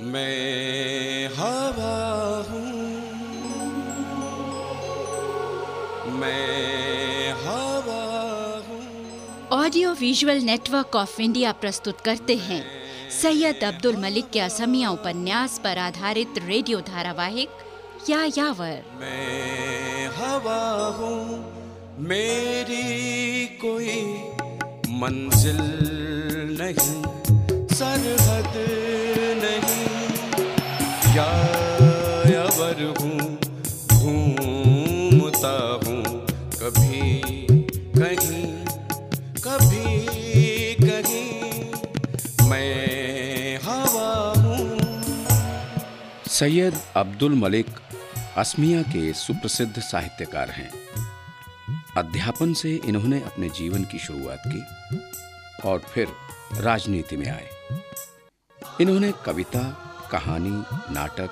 मैं हवा हूँ, मैं हवा हूँ। Audio visual network of India प्रस्तुत करते हैं सैयद अब्दुल मलिक के असमिया उपन्यास पर आधारित रेडियो धारावाहिक यायावर। मैं हवा हूँ, मेरी कोई मंजिल नहीं, सरहद नहीं, यायावर हूँ, घूमता हूँ कभी कहीं, कभी कहीं, मैं हवा हूँ। सैयद अब्दुल मलिक असमिया के सुप्रसिद्ध साहित्यकार हैं। अध्यापन से इन्होंने अपने जीवन की शुरुआत की और फिर राजनीति में आए। इन्होंने कविता, कहानी, नाटक,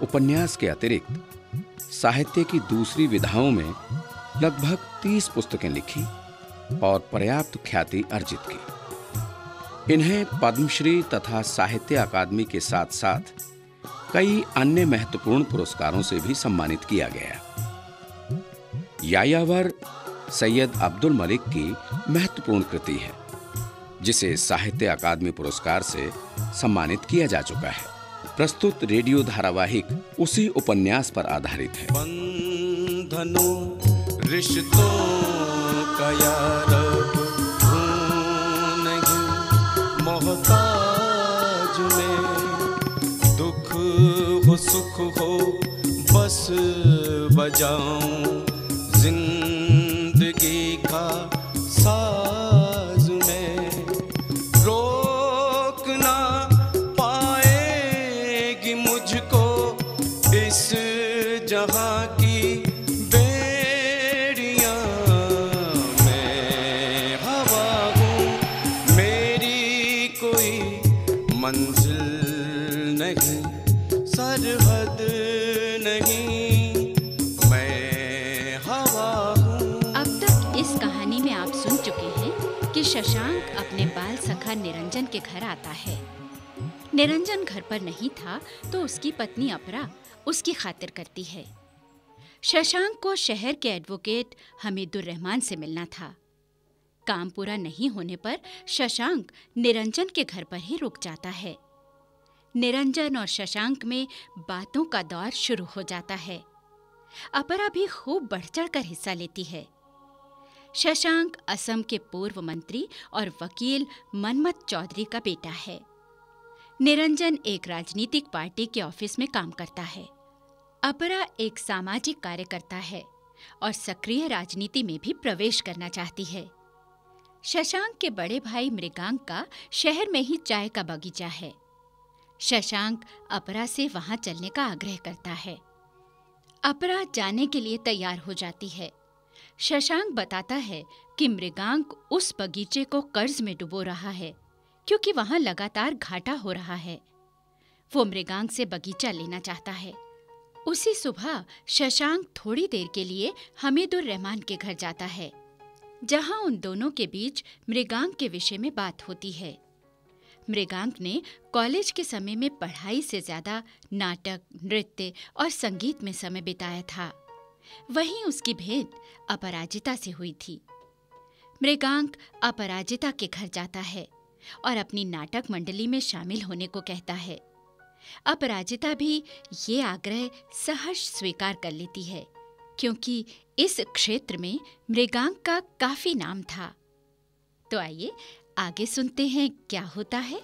उपन्यास के अतिरिक्त साहित्य की दूसरी विधाओं में लगभग 30 पुस्तकें लिखी और पर्याप्त ख्याति अर्जित की। इन्हें पद्मश्री तथा साहित्य अकादमी के साथ साथ कई अन्य महत्वपूर्ण पुरस्कारों से भी सम्मानित किया गया। यायावर सैयद अब्दुल मलिक की महत्वपूर्ण कृति है, जिसे साहित्य अकादमी पुरस्कार से सम्मानित किया जा चुका है। प्रस्तुत रेडियो धारावाहिक उसी उपन्यास पर आधारित है। बंधनों रिश्तों का यार हूँ नहीं, मोहताज में, दुख हो सुख हो बस बजाऊं जिंदगी का साज में, रोक ना पाएगी मुझको इस जहां की बेड़ियां। मैं हवा हूँ, मेरी कोई मंजिल नहीं, सरहद नहीं, मैं हवा हूँ। अब तक इस कहानी में आप सुन चुके हैं कि शशांक अपने बाल सखा निरंजन के घर आता है। निरंजन घर पर नहीं था तो उसकी पत्नी अपरा उसकी खातिर करती है। शशांक को शहर के एडवोकेट हमीदुर रहमान से मिलना था। काम पूरा नहीं होने पर शशांक निरंजन के घर पर ही रुक जाता है। निरंजन और शशांक में बातों का दौर शुरू हो जाता है। अपरा भी खूब बढ़-चढ़ कर हिस्सा लेती है। शशांक असम के पूर्व मंत्री और वकील मनमथ चौधरी का बेटा है। निरंजन एक राजनीतिक पार्टी के ऑफिस में काम करता है। अपरा एक सामाजिक कार्यकर्ता है और सक्रिय राजनीति में भी प्रवेश करना चाहती है। शशांक के बड़े भाई मृगांक का शहर में ही चाय का बगीचा है। शशांक अपरा से वहां चलने का आग्रह करता है। अपरा जाने के लिए तैयार हो जाती है। शशांक बताता है कि मृगांक उस बगीचे को कर्ज में डुबो रहा है क्योंकि वहां लगातार घाटा हो रहा है। वो मृगांक से बगीचा लेना चाहता है। उसी सुबह शशांक थोड़ी देर के लिए हमीदुर रहमान के घर जाता है, जहां उन दोनों के बीच मृगांक के विषय में बात होती है। मृगांक ने कॉलेज के समय में पढ़ाई से ज्यादा नाटक, नृत्य और संगीत में समय बिताया था। वहीं उसकी भेंट अपराजिता से हुई थी। मृगांक अपराजिता के घर जाता है और अपनी नाटक मंडली में शामिल होने को कहता है। अपराजिता भी ये आग्रह सहर्ष स्वीकार कर लेती है क्योंकि इस क्षेत्र में मृगांक का काफी नाम था। तो आइए आगे सुनते हैं क्या होता है।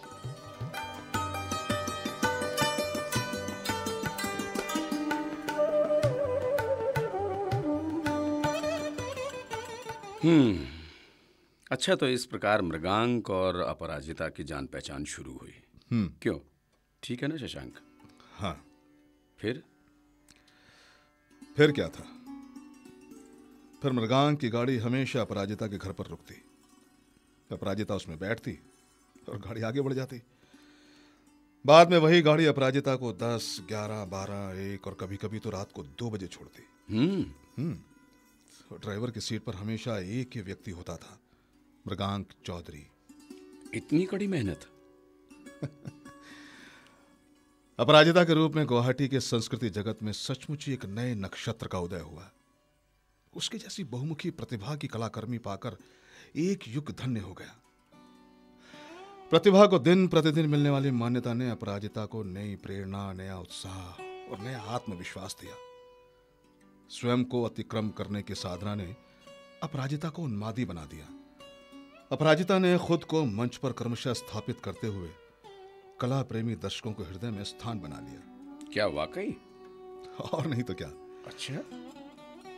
अच्छा, तो इस प्रकार मृगांक और अपराजिता की जान पहचान शुरू हुई। क्यों, ठीक है ना शशांक? हाँ। फिर क्या था? फिर मृगांक की गाड़ी हमेशा अपराजिता के घर पर रुकती। अपराजिता उसमें बैठती और गाड़ी आगे बढ़ जाती। बाद में वही गाड़ी अपराजिता को 10, 11, 12, 1 और कभी कभी तो रात को 2 बजे छोड़ती। ड्राइवर की सीट पर हमेशा एक ही व्यक्ति होता था, मृगांक चौधरी। इतनी कड़ी मेहनत? अपराजिता के रूप में गुवाहाटी के संस्कृति जगत में सचमुच ही एक नए नक्षत्र का उदय हुआ। उसकी जैसी बहुमुखी प्रतिभा की कलाकर्मी पाकर एक युग धन्य हो गया। प्रतिभा को दिन प्रतिदिन मिलने वाली मान्यता ने अपराजिता को नई प्रेरणा, नया उत्साह और नया आत्मविश्वास दिया। स्वयं को अतिक्रम करने की साधना ने अपराजिता को उन्मादी बना दिया। अपराजिता ने खुद को मंच पर क्रमशः स्थापित करते हुए कला प्रेमी दर्शकों के हृदय में स्थान बना लिया। क्या वाकई? और नहीं तो क्या। अच्छा।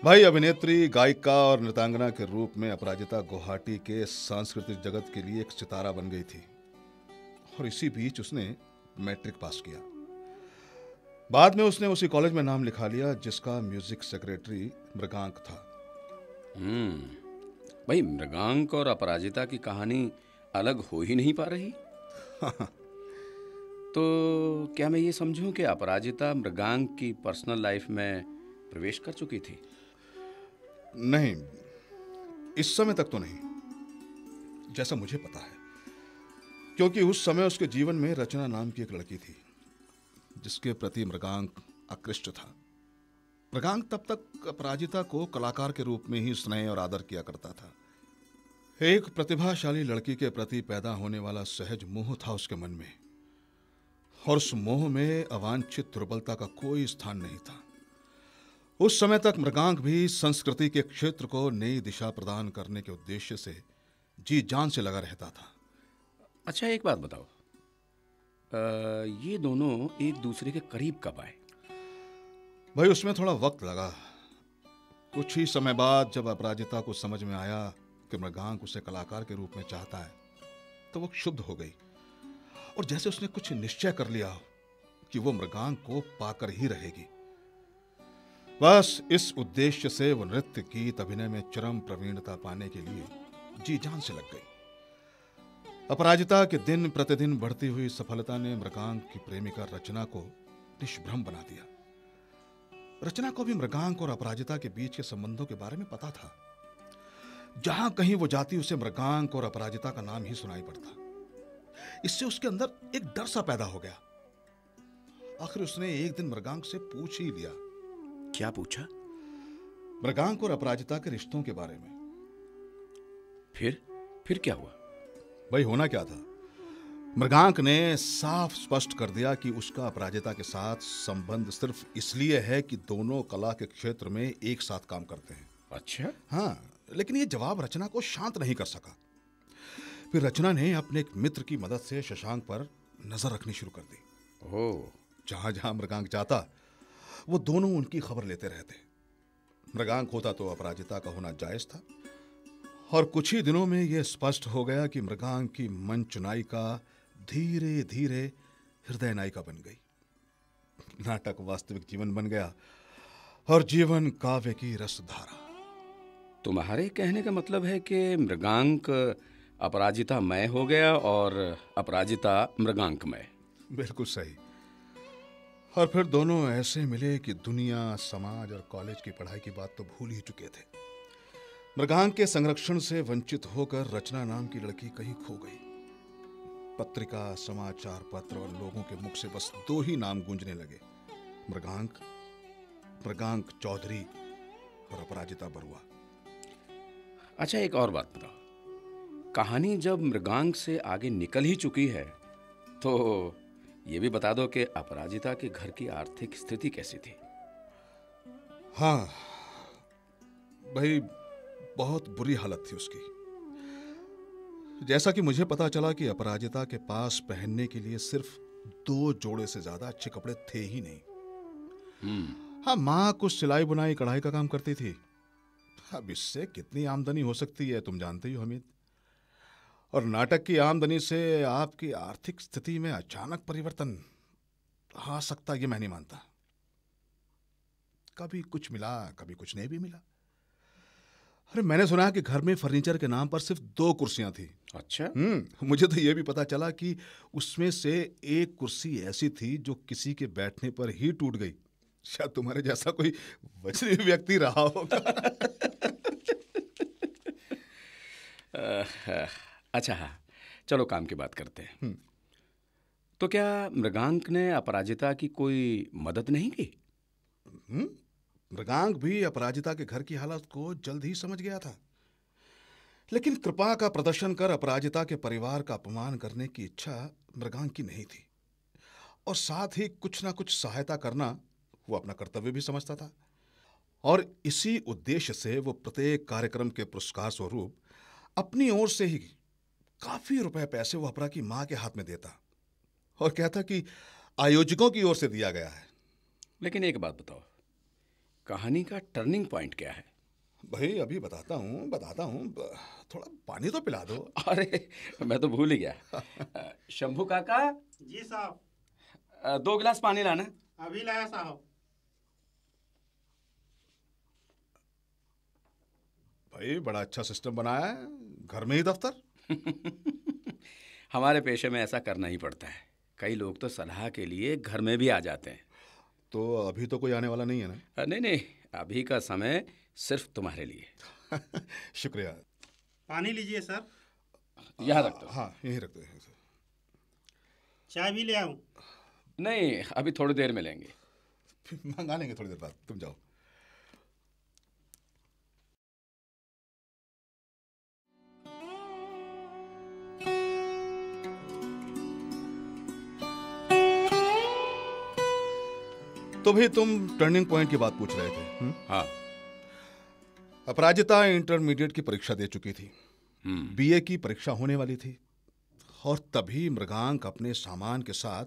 भाई, अभिनेत्री, गायिका और नृत्यांगना के रूप में अपराजिता गुवाहाटी के सांस्कृतिक जगत के लिए एक सितारा बन गई थी। और इसी बीच उसने मैट्रिक पास किया। बाद में उसने उसी कॉलेज में नाम लिखा लिया जिसका म्यूजिक सेक्रेटरी मृगांक था। भाई, मृगांक और अपराजिता की कहानी अलग हो ही नहीं पा रही। तो क्या मैं ये समझूं कि अपराजिता मृगांक की पर्सनल लाइफ में प्रवेश कर चुकी थी? नहीं, इस समय तक तो नहीं, जैसा मुझे पता है। क्योंकि उस समय उसके जीवन में रचना नाम की एक लड़की थी जिसके प्रति मृगांक आकृष्ट था। मृगांक तब तक अपराजिता को कलाकार के रूप में ही स्नेह और आदर किया करता था। एक प्रतिभाशाली लड़की के प्रति पैदा होने वाला सहज मोह था उसके मन में, और उस मोह में अवांछित दुर्बलता का कोई स्थान नहीं था। उस समय तक मृगांक भी संस्कृति के क्षेत्र को नई दिशा प्रदान करने के उद्देश्य से जी जान से लगा रहता था। अच्छा, एक बात बताओ, ये दोनों एक दूसरे के करीब कब आए? भाई, उसमें थोड़ा वक्त लगा। कुछ ही समय बाद जब अपराजिता को समझ में आया कि मृगांक उसे कलाकार के रूप में चाहता है, तो वो क्षुब्ध हो गई और जैसे उसने कुछ निश्चय कर लिया कि वो मृगांक को पाकर ही रहेगी। बस इस उद्देश्य से वो नृत्य, गीत, अभिनय में चरम प्रवीणता पाने के लिए जी जान से लग गई। अपराजिता के दिन प्रतिदिन बढ़ती हुई सफलता ने मृगांक की प्रेमिका रचना को निष्भ्रम बना दिया। रचना को भी मृगांक और अपराजिता के बीच के संबंधों के बारे में पता था। जहां कहीं वो जाती उसे मृगांक और अपराजिता का नाम ही सुनाई पड़ता। इससे उसके अंदर एक डर सा पैदा हो गया। आखिर उसने एक दिन मृगांक से पूछ ही लिया। क्या पूछा? मृगांक और अपराजिता के रिश्तों के बारे में। फिर क्या हुआ? भाई, होना क्या था, मृगांक ने साफ स्पष्ट कर दिया कि उसका अपराजिता के साथ संबंध सिर्फ इसलिए है कि दोनों कला के क्षेत्र में एक साथ काम करते हैं। अच्छा। हाँ, लेकिन ये जवाब रचना को शांत नहीं कर सका। फिर रचना ने अपने एक मित्र की मदद से शशांक पर नजर रखनी शुरू कर दी। ओह। जहां जहां मृगांक जाता वो दोनों उनकी खबर लेते रहते। मृगांक होता तो अपराजिता का होना जायज था। और कुछ ही दिनों में यह स्पष्ट हो गया कि मृगांक की मंच नायिका धीरे धीरे हृदय नायिका बन गई। नाटक वास्तविक जीवन बन गया और जीवन काव्य की रसधारा। तुम्हारे कहने का मतलब है कि मृगांक अपराजितामय हो गया और अपराजिता मृगांकमय। बिल्कुल सही। और फिर दोनों ऐसे मिले कि दुनिया, समाज और कॉलेज की पढ़ाई की बात तो भूल ही चुके थे। मृगांक के संरक्षण से वंचित होकर रचना नाम की लड़की कहीं खो गई। पत्रिका, समाचार पत्र और लोगों के मुख से बस दो ही नाम गूंजने लगे, मृगांक चौधरी और अपराजिता बरुआ। अच्छा, एक और बात बताओ, कहानी जब मृगांक से आगे निकल ही चुकी है तो ये भी बता दो कि अपराजिता के घर की आर्थिक स्थिति कैसी थी? हाँ भाई, बहुत बुरी हालत थी उसकी। जैसा कि मुझे पता चला कि अपराजिता के पास पहनने के लिए सिर्फ 2 जोड़े से ज्यादा अच्छे कपड़े थे ही नहीं। हाँ, माँ कुछ सिलाई बुनाई कढ़ाई का काम करती थी। अब इससे कितनी आमदनी हो सकती है तुम जानते ही हो हमीद। और नाटक की आमदनी से आपकी आर्थिक स्थिति में अचानक परिवर्तन आ सकता, ये मैं नहीं मानता। कभी कुछ मिला, कभी कुछ नहीं भी मिला। अरे, मैंने सुना कि घर में फर्नीचर के नाम पर सिर्फ 2 कुर्सियां थी। अच्छा। मुझे तो यह भी पता चला कि उसमें से एक कुर्सी ऐसी थी जो किसी के बैठने पर ही टूट गई। शायद तुम्हारे जैसा कोई वजनी व्यक्ति रहा होगा। अच्छा, हाँ, चलो काम की बात करते हैं। तो क्या मृगांक ने अपराजिता की कोई मदद नहीं की? मृगांक भी अपराजिता के घर की हालत को जल्द ही समझ गया था, लेकिन कृपा का प्रदर्शन कर अपराजिता के परिवार का अपमान करने की इच्छा मृगांक की नहीं थी, और साथ ही कुछ ना कुछ सहायता करना वो अपना कर्तव्य भी समझता था। और इसी उद्देश्य से वो प्रत्येक कार्यक्रम के पुरस्कार स्वरूप अपनी ओर से ही काफी रुपए पैसे वो अपरा की मां के हाथ में देता और कहता कि आयोजकों की ओर से दिया गया है। लेकिन एक बात बताओ, कहानी का टर्निंग पॉइंट क्या है? भाई अभी बताता हूँ, थोड़ा पानी तो पिला दो। अरे मैं तो भूल ही गया। शंभू काका, जी साहब। 2 गिलास पानी लाना। अभी लाया साहब। भाई बड़ा अच्छा सिस्टम बनाया है, घर में ही दफ्तर। हमारे पेशे में ऐसा करना ही पड़ता है। कई लोग तो सलाह के लिए घर में भी आ जाते हैं। तो अभी तो कोई आने वाला नहीं है ना? नहीं नहीं, अभी का समय सिर्फ तुम्हारे लिए। शुक्रिया। पानी लीजिए सर। यहाँ रख दो। हाँ यहीं रख दो। चाय भी ले आऊं? नहीं, अभी थोड़ी देर में लेंगे। मंगा लेंगे थोड़ी देर बाद, तुम जाओ। तो भाई तुम टर्निंग पॉइंट की बात पूछ रहे थे। हाँ। अपराजिता इंटरमीडिएट की परीक्षा दे चुकी थी, बीए की परीक्षा होने वाली थी, और तभी मृगांक अपने सामान के साथ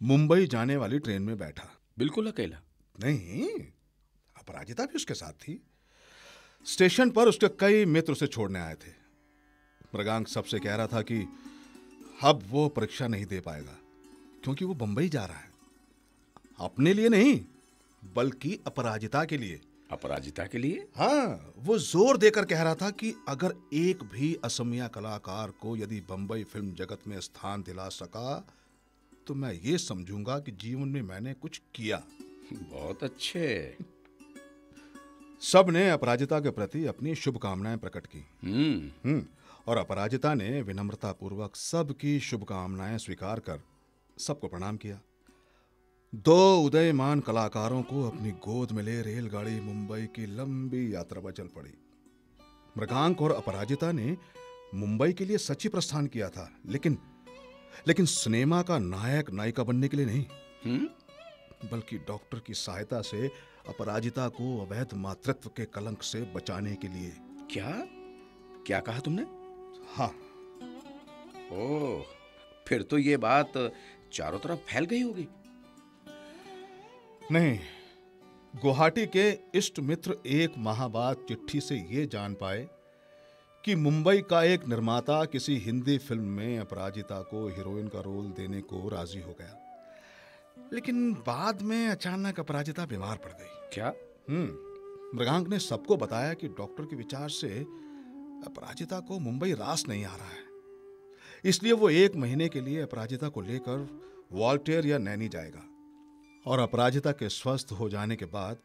मुंबई जाने वाली ट्रेन में बैठा। बिल्कुल अकेला? नहीं, अपराजिता भी उसके साथ थी। स्टेशन पर उसके कई मित्र उसे छोड़ने आए थे। मृगांक सबसे कह रहा था कि अब वो परीक्षा नहीं दे पाएगा क्योंकि वो बंबई जा रहा है, अपने लिए नहीं बल्कि अपराजिता के लिए। अपराजिता के लिए? हाँ, वो जोर देकर कह रहा था कि अगर एक भी असमिया कलाकार को यदि बंबई फिल्म जगत में स्थान दिला सका तो मैं ये समझूंगा कि जीवन में मैंने कुछ किया। बहुत अच्छे। सब ने अपराजिता के प्रति अपनी शुभकामनाएं प्रकट की। और अपराजिता ने विनम्रता पूर्वक सबकी शुभकामनाएं स्वीकार कर सबको प्रणाम किया। 2 उदयमान कलाकारों को अपनी गोद में ले रेलगाड़ी मुंबई की लंबी यात्रा पर चल पड़ी। मृगांक और अपराजिता ने मुंबई के लिए सच्ची प्रस्थान किया था, लेकिन सिनेमा का नायक नायिका बनने के लिए नहीं, बल्कि डॉक्टर की सहायता से अपराजिता को अवैध मातृत्व के कलंक से बचाने के लिए। क्या कहा तुमने? हाँ। ओह, फिर तो ये बात चारों तरफ फैल गई होगी। नहीं, गुवाहाटी के इष्ट मित्र 1 माह बाद चिट्ठी से ये जान पाए कि मुंबई का एक निर्माता किसी हिंदी फिल्म में अपराजिता को हीरोइन का रोल देने को राजी हो गया, लेकिन बाद में अचानक अपराजिता बीमार पड़ गई। क्या? मृगांक ने सबको बताया कि डॉक्टर के विचार से अपराजिता को मुंबई रास नहीं आ रहा है, इसलिए वो 1 महीने के लिए अपराजिता को लेकर वॉल्टेयर या नैनी जाएगा और अपराजिता के स्वस्थ हो जाने के बाद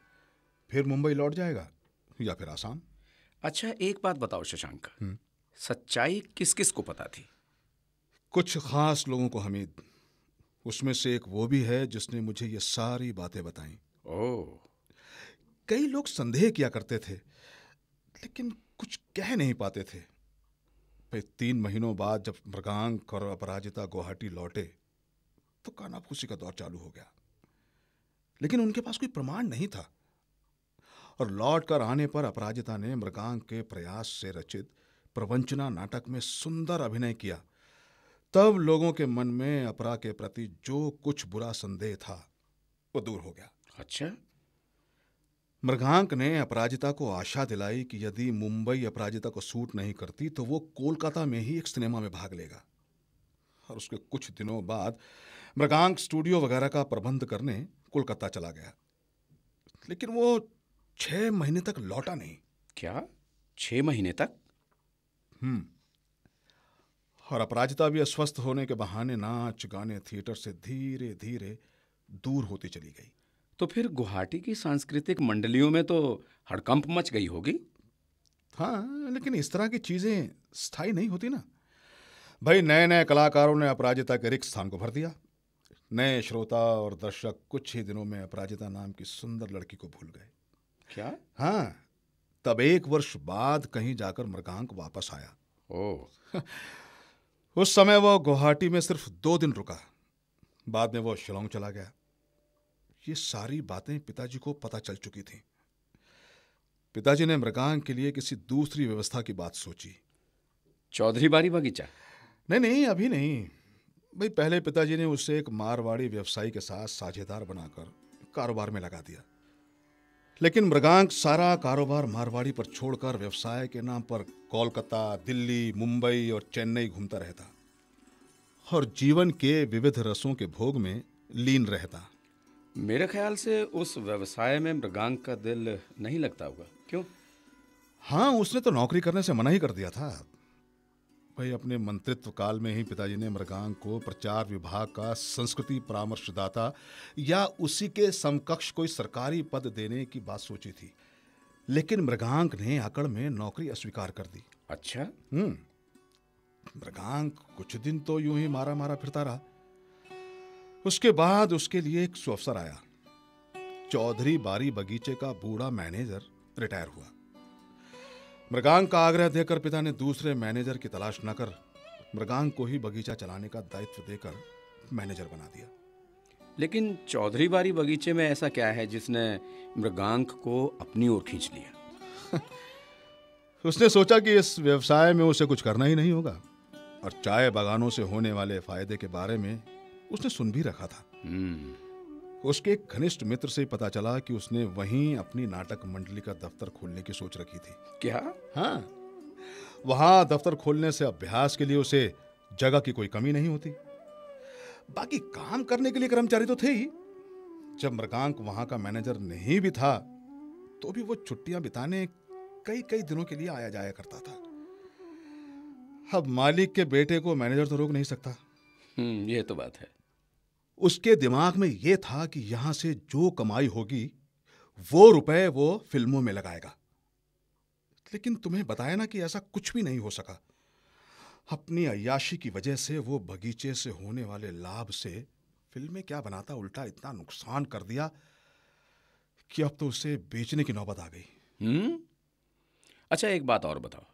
फिर मुंबई लौट जाएगा या फिर आसाम। अच्छा, एक बात बताओ शशांक, सच्चाई किस किस को पता थी? कुछ खास लोगों को हमीद, उसमें से एक वो भी है जिसने मुझे ये सारी बातें बताई। ओह। कई लोग संदेह किया करते थे लेकिन कुछ कह नहीं पाते थे। फिर 3 महीनों बाद जब मृगांक और अपराजिता गुवाहाटी लौटे तो कानाफूसी का दौर चालू हो गया, लेकिन उनके पास कोई प्रमाण नहीं था। और लौट कर आने पर अपराजिता ने मृगांक के प्रयास से रचित प्रवंचना नाटक में सुंदर अभिनय किया। तब लोगों के मन में अपरा के प्रति जो कुछ बुरा संदेह था वो दूर हो गया। अच्छा। मृगांक ने अपराजिता को आशा दिलाई कि यदि मुंबई अपराजिता को सूट नहीं करती तो वो कोलकाता में ही एक सिनेमा में भाग लेगा। और उसके कुछ दिनों बाद मृगांक स्टूडियो वगैरह का प्रबंध करने कोलकाता चला गया, लेकिन वो 6 महीने तक लौटा नहीं। क्या? 6 महीने तक? और अपराजिता भी अस्वस्थ होने के बहाने नाच गाने थिएटर से धीरे धीरे दूर होती चली गई। तो फिर गुवाहाटी की सांस्कृतिक मंडलियों में तो हड़कंप मच गई होगी। हाँ, लेकिन इस तरह की चीजें स्थायी नहीं होती ना। भाई नए नए कलाकारों ने अपराजिता के रिक्त स्थान को भर दिया। नए श्रोता और दर्शक कुछ ही दिनों में अपराजिता नाम की सुंदर लड़की को भूल गए। क्या? हाँ, तब 1 वर्ष बाद कहीं जाकर मृगांक वापस आया। ओह, उस समय वो गुवाहाटी में सिर्फ 2 दिन रुका, बाद में वो शिलोंग चला गया। ये सारी बातें पिताजी को पता चल चुकी थीं। पिताजी ने मृगांक के लिए किसी दूसरी व्यवस्था की बात सोची। चौधरी बारी बगीचा? नहीं, अभी नहीं भाई। पहले पिताजी ने उसे एक मारवाड़ी व्यवसायी के साथ साझेदार बनाकर कारोबार में लगा दिया, लेकिन मृगांक सारा कारोबार मारवाड़ी पर छोड़कर व्यवसाय के नाम पर कोलकाता, दिल्ली, मुंबई और चेन्नई घूमता रहता और जीवन के विविध रसों के भोग में लीन रहता। मेरे ख्याल से उस व्यवसाय में मृगांक का दिल नहीं लगता होगा। क्यों? हाँ, उसने तो नौकरी करने से मना ही कर दिया था भाई। अपने मंत्रित्व काल में ही पिताजी ने मृगांक को प्रचार विभाग का संस्कृति परामर्शदाता या उसी के समकक्ष कोई सरकारी पद देने की बात सोची थी, लेकिन मृगांक ने आकड़ में नौकरी अस्वीकार कर दी। अच्छा। मृगांक कुछ दिन तो यूं ही मारा मारा फिरता रहा। उसके बाद उसके लिए एक सुअवसर आया। चौधरी बारी बगीचे का बूढ़ा मैनेजर रिटायर हुआ। मृगांक का आग्रह देकर पिता ने दूसरे मैनेजर की तलाश न कर मृगांक को ही बगीचा चलाने का दायित्व देकर मैनेजर बना दिया। लेकिन चौधरी बारी बगीचे में ऐसा क्या है जिसने मृगांक को अपनी ओर खींच लिया? उसने सोचा कि इस व्यवसाय में उसे कुछ करना ही नहीं होगा और चाय बागानों से होने वाले फायदे के बारे में उसने सुन भी रखा था। उसके एक घनिष्ठ मित्र से पता चला कि उसने वहीं अपनी नाटक मंडली का दफ्तर खोलने की सोच रखी थी। क्या? हाँ, वहां दफ्तर खोलने से अभ्यास के लिए उसे जगह की कोई कमी नहीं होती। बाकी काम करने के लिए कर्मचारी तो थे ही। जब मृगांक वहां का मैनेजर नहीं भी था तो भी वो छुट्टियां बिताने कई कई दिनों के लिए आया जाया करता था। अब मालिक के बेटे को मैनेजर तो रोक नहीं सकता। ये तो बात है। उसके दिमाग में यह था कि यहां से जो कमाई होगी वो रुपए वो फिल्मों में लगाएगा। लेकिन तुम्हें बताया ना कि ऐसा कुछ भी नहीं हो सका। अपनी अय्याशी की वजह से वो बगीचे से होने वाले लाभ से फिल्में क्या बनाता, उल्टा इतना नुकसान कर दिया कि अब तो उसे बेचने की नौबत आ गई। अच्छा, एक बात और बताओ,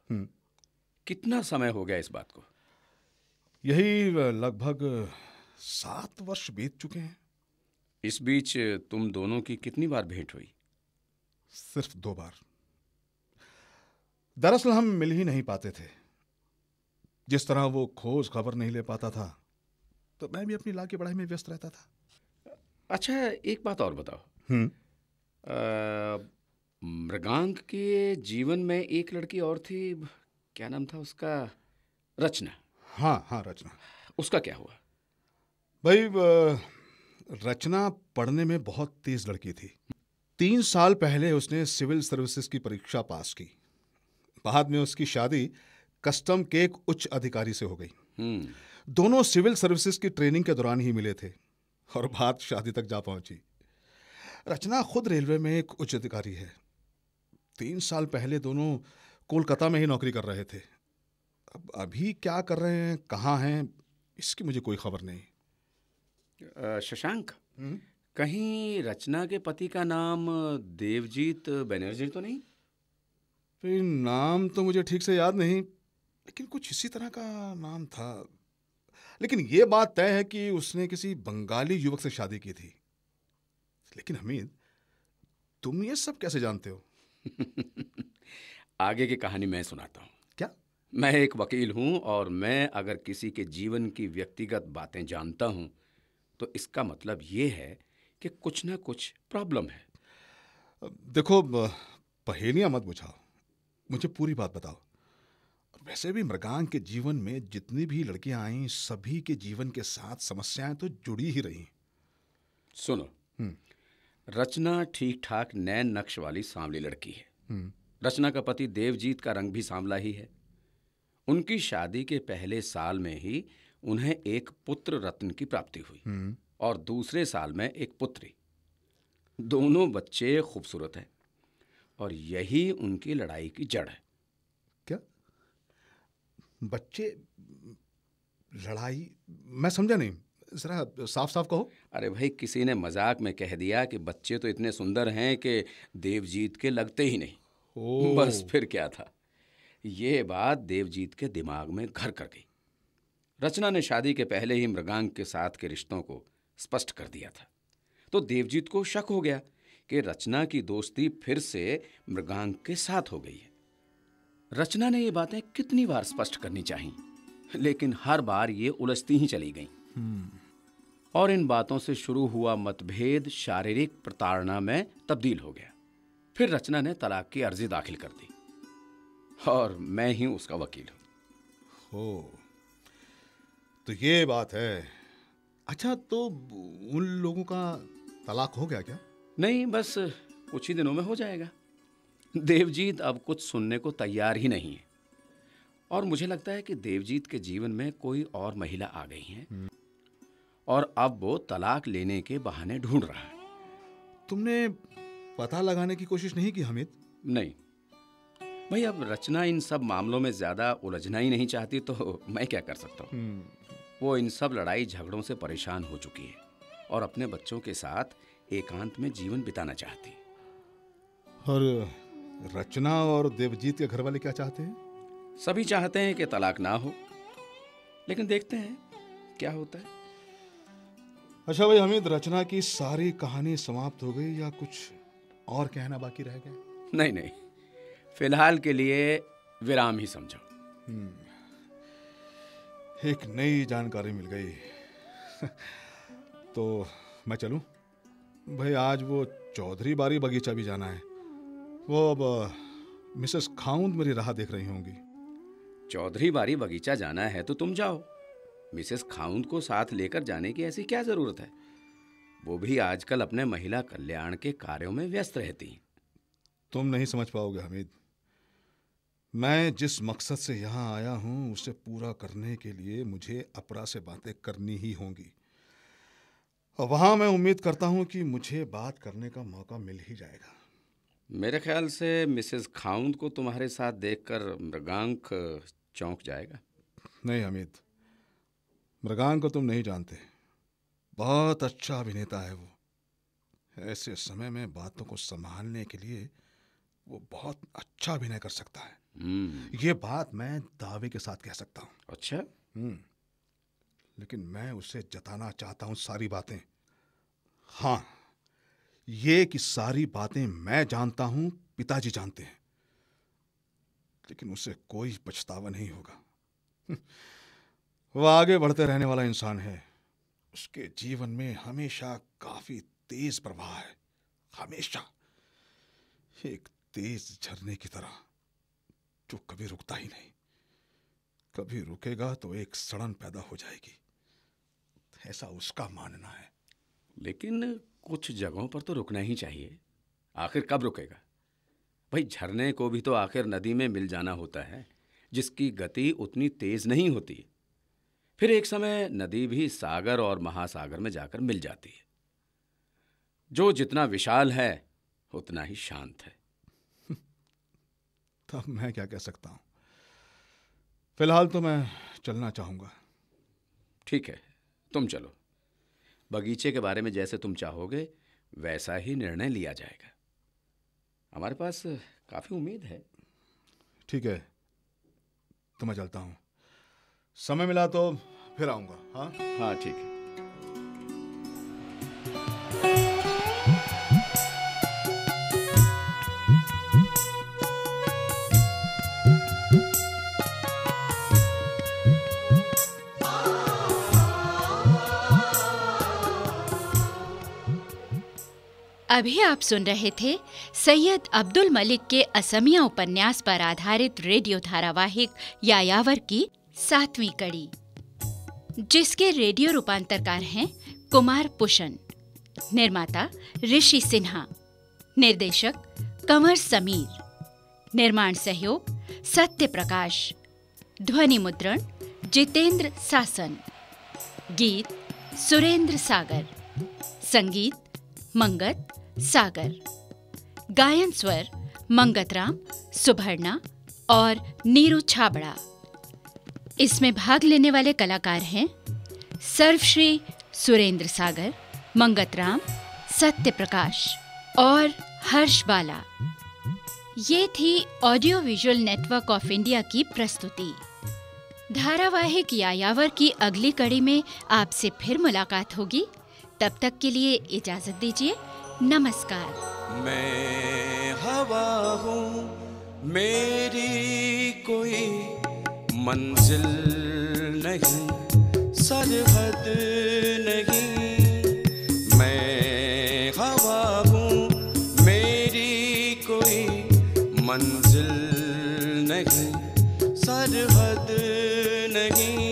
कितना समय हो गया इस बात को? यही लगभग 7 वर्ष बीत चुके हैं। इस बीच तुम दोनों की कितनी बार भेंट हुई? सिर्फ 2 बार। दरअसल हम मिल ही नहीं पाते थे। जिस तरह वो खोज खबर नहीं ले पाता था तो मैं भी अपनी ला की पढ़ाई में व्यस्त रहता था। अच्छा, एक बात और बताओ, मृगांक के जीवन में एक लड़की और थी, क्या नाम था उसका? रचना। हाँ, रचना। उसका क्या हुआ? भाई रचना पढ़ने में बहुत तेज लड़की थी। 3 साल पहले उसने सिविल सर्विसेज की परीक्षा पास की। बाद में उसकी शादी कस्टम के एक उच्च अधिकारी से हो गई। दोनों सिविल सर्विसेज की ट्रेनिंग के दौरान ही मिले थे और बात शादी तक जा पहुंची। रचना खुद रेलवे में एक उच्च अधिकारी है। 3 साल पहले दोनों कोलकाता में ही नौकरी कर रहे थे। अब अभी क्या कर रहे हैं, कहाँ हैं, इसकी मुझे कोई खबर नहीं। शशांक, कहीं रचना के पति का नाम देवजीत बनर्जी तो नहीं? नाम तो मुझे ठीक से याद नहीं, लेकिन कुछ इसी तरह का नाम था। लेकिन यह बात तय है कि उसने किसी बंगाली युवक से शादी की थी। लेकिन हमीद, तुम ये सब कैसे जानते हो? आगे की कहानी मैं सुनाता हूँ। क्या? मैं एक वकील हूँ और मैं अगर किसी के जीवन की व्यक्तिगत बातें जानता हूँ तो इसका मतलब ये है कि कुछ ना कुछ प्रॉब्लम है। देखो, पहेलियां मत बुझाओ, मुझे पूरी बात बताओ। वैसे भी मृगांक के जीवन में जितनी भी लड़कियां आईं, सभी के जीवन के साथ समस्याएं तो जुड़ी ही रही। सुनो, रचना ठीक ठाक नैन नक्श वाली सांवली लड़की है। रचना का पति देवजीत का रंग भी सांवला ही है। उनकी शादी के पहले साल में ही उन्हें एक पुत्र रत्न की प्राप्ति हुई और दूसरे साल में एक पुत्री। दोनों बच्चे खूबसूरत हैं और यही उनकी लड़ाई की जड़ है। क्या? बच्चे लड़ाई? मैं समझा नहीं, जरा साफ साफ कहो। अरे भाई, किसी ने मजाक में कह दिया कि बच्चे तो इतने सुंदर हैं कि देवजीत के लगते ही नहीं। ओ, बस फिर क्या था, ये बात देवजीत के दिमाग में घर कर गई। रचना ने शादी के पहले ही मृगांक के साथ के रिश्तों को स्पष्ट कर दिया था, तो देवजीत को शक हो गया कि रचना की दोस्ती फिर से मृगांक के साथ हो गई है। रचना ने ये बातें कितनी बार स्पष्ट करनी चाहिए, लेकिन हर बार ये उलझती ही चली गईं। और इन बातों से शुरू हुआ मतभेद शारीरिक प्रताड़ना में तब्दील हो गया। फिर रचना ने तलाक की अर्जी दाखिल कर दी और मैं ही उसका वकील हूं। हो, तो ये बात है। अच्छा, तो उन लोगों का तलाक हो गया क्या? नहीं, बस कुछ ही दिनों में हो जाएगा। देवजीत अब कुछ सुनने को तैयार ही नहीं है और मुझे लगता है कि देवजीत के जीवन में कोई और महिला आ गई है और अब वो तलाक लेने के बहाने ढूंढ रहा है। तुमने पता लगाने की कोशिश नहीं की हामिद? नहीं भाई, अब रचना इन सब मामलों में ज्यादा उलझना ही नहीं चाहती, तो मैं क्या कर सकता हूँ। वो इन सब लड़ाई झगड़ों से परेशान हो चुकी है और अपने बच्चों के साथ एकांत में जीवन बिताना चाहती है। और रचना और देवजीत के घर वाले क्या चाहते हैं? सभी चाहते हैं कि तलाक ना हो, लेकिन देखते हैं क्या होता है। अच्छा भाई हामिद, रचना की सारी कहानी समाप्त हो गई या कुछ और कहना बाकी रह गया? नहीं नहीं, फिलहाल के लिए विराम ही समझो। एक नई जानकारी मिल गई। तो मैं चलूं? भाई आज वो चौधरी बारी बगीचा भी जाना है। वो अब मिसेस खाउंद मेरी राह देख रही होंगी। चौधरी बारी बगीचा जाना है तो तुम जाओ, मिसेस खाउंद को साथ लेकर जाने की ऐसी क्या जरूरत है? वो भी आजकल अपने महिला कल्याण के कार्यों में व्यस्त रहती हैं। तुम नहीं समझ पाओगे हामिद, मैं जिस मकसद से यहाँ आया हूँ उसे पूरा करने के लिए मुझे अपरा से बातें करनी ही होंगी। और वहाँ मैं उम्मीद करता हूँ कि मुझे बात करने का मौका मिल ही जाएगा। मेरे ख्याल से मिसेस खाउंद को तुम्हारे साथ देखकर मृगांक चौंक जाएगा। नहीं हामिद, मृगांक को तुम नहीं जानते। बहुत अच्छा अभिनेता है वो। ऐसे समय में बातों को संभालने के लिए वो बहुत अच्छा अभिनय कर सकता है। ये बात मैं दावे के साथ कह सकता हूँ। अच्छा। लेकिन मैं उसे जताना चाहता हूँ सारी बातें। हाँ, ये कि सारी बातें मैं जानता हूँ, पिताजी जानते हैं, लेकिन उसे कोई पछतावा नहीं होगा। वह आगे बढ़ते रहने वाला इंसान है। उसके जीवन में हमेशा काफी तेज प्रवाह है, हमेशा एक तेज झरने की तरह जो कभी रुकता ही नहीं। कभी रुकेगा तो एक सड़न पैदा हो जाएगी, ऐसा उसका मानना है। लेकिन कुछ जगहों पर तो रुकना ही चाहिए। आखिर कब रुकेगा भाई? झरने को भी तो आखिर नदी में मिल जाना होता है, जिसकी गति उतनी तेज नहीं होती। फिर एक समय नदी भी सागर और महासागर में जाकर मिल जाती है। जो जितना विशाल है उतना ही शांत है। तब मैं क्या कह सकता हूं। फिलहाल तो मैं चलना चाहूंगा। ठीक है, तुम चलो। बगीचे के बारे में जैसे तुम चाहोगे वैसा ही निर्णय लिया जाएगा। हमारे पास काफी उम्मीद है। ठीक है, तो मैं चलता हूं। समय मिला तो फिर आऊंगा। हाँ हाँ, ठीक है। अभी आप सुन रहे थे सैयद अब्दुल मलिक के असमिया उपन्यास पर आधारित रेडियो धारावाहिक यायावर की 7वीं कड़ी, जिसके रेडियो रूपांतरकार हैं कुमार पुशन, निर्माता ऋषि सिन्हा, निर्देशक कंवर समीर, निर्माण सहयोग सत्य प्रकाश, ध्वनि मुद्रण जितेंद्र सासन, गीत सुरेंद्र सागर, संगीत मंगत सागर, गायन स्वर मंगतराम, सुभर्णा और नीरू छाबड़ा। इसमें भाग लेने वाले कलाकार हैं सर्वश्री सुरेंद्र सागर, मंगतराम, सत्य प्रकाश और हर्ष बाला। ये थी audio visual network of India की प्रस्तुति। धारावाहिक यायावर की अगली कड़ी में आपसे फिर मुलाकात होगी। तब तक के लिए इजाजत दीजिए। नमस्कार। मैं हवा हूँ, मेरी कोई मंजिल नहीं, सरहद नहीं। मैं हवा हूँ, मेरी कोई मंजिल नहीं, सरहद नहीं।